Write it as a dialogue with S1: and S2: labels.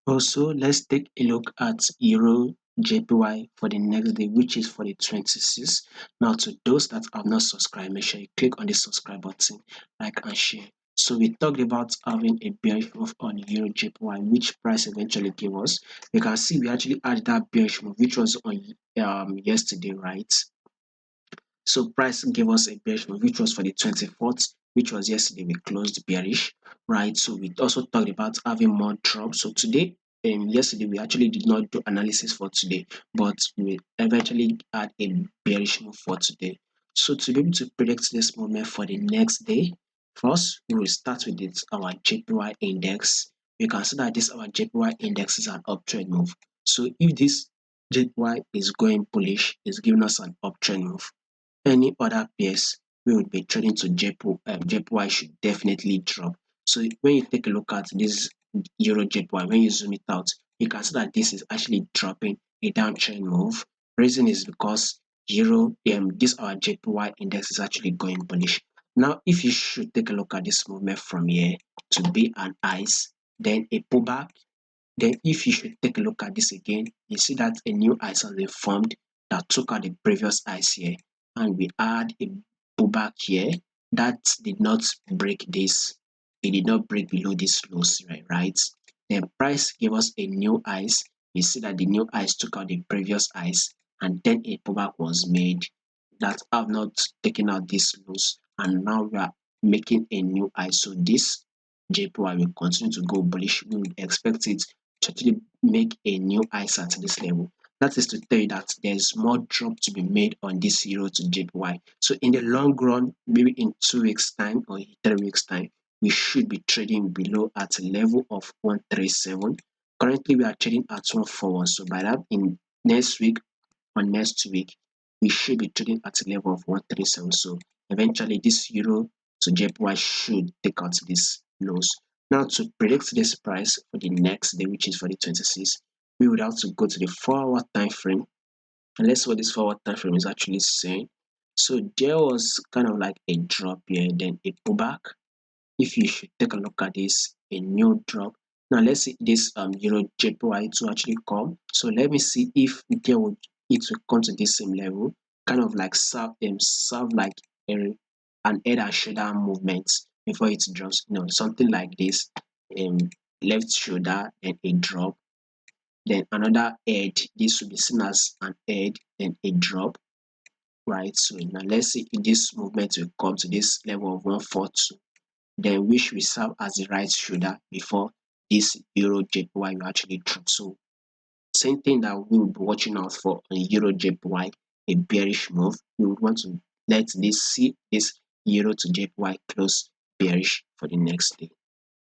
S1: Also, let's take a look at Euro JPY for the next day, which is for the 26th. Now, to those that have not subscribed, make sure you click on the subscribe button, like and share. So we talked about having a bearish move on Euro JPY, which price eventually gave us. You can see we actually had that bearish move, which was on yesterday, right? So price gave us a bearish move, which was for the 24th, which was yesterday. We closed bearish, right? So we also talked about having more drops. So today, yesterday we actually did not do analysis for today, but we eventually had a bearish move for today. So to be able to predict this movement for the next day, first we will start with it, our JPY index. You can see that this our JPY index is an uptrend move. So if this JPY is going bullish, it's giving us an uptrend move. Any other pairs we would be trading to JPY should definitely drop. So when you take a look at this Euro JPY, when you zoom it out, you can see that this is actually dropping a downtrend move. Reason is because this our JPY index is actually going bullish. Now, if you should take a look at this movement from here to be an ice, then a pullback, then if you should take a look at this again, you see that a new ice has been formed that took out the previous ice here, and we had a pullback here that did not break this. It did not break below this lows, right? Then price gave us a new ice. You see that the new ice took out the previous ice, and then a pullback was made that have not taken out this lows, and now we are making a new ice. So this JPY will continue to go bullish. We would expect it to actually make a new ice at this level. That is to tell you that there's more drop to be made on this euro to JPY. So in the long run, maybe in 2 weeks time or 3 weeks time, we should be trading below at a level of 137. Currently we are trading at 141. So by that, in next week or next week, we should be trading at a level of 137. So eventually this euro to JPY should take out this lows. Now to predict this price for the next day, which is for the 26th, we would have to go to the 4-hour time frame, and let's see what this 4-hour time frame is actually saying. So there was kind of like a drop here, then a pullback. If you should take a look at this, a new drop. Now let's see this euro JPY to actually come. So let me see if it will come to this same level, kind of like serve like an head and shoulder movement before it drops. Something like this. Um, Left shoulder and a drop, then another head. This will be seen as an head and a drop, right? So now let's see if this movement will come to this level of 142, then which will serve as the right shoulder before this euro JPY will actually drop. So same thing that we will be watching out for on euro JPY, a bearish move. We would want to let this euro to JPY close bearish for the next day.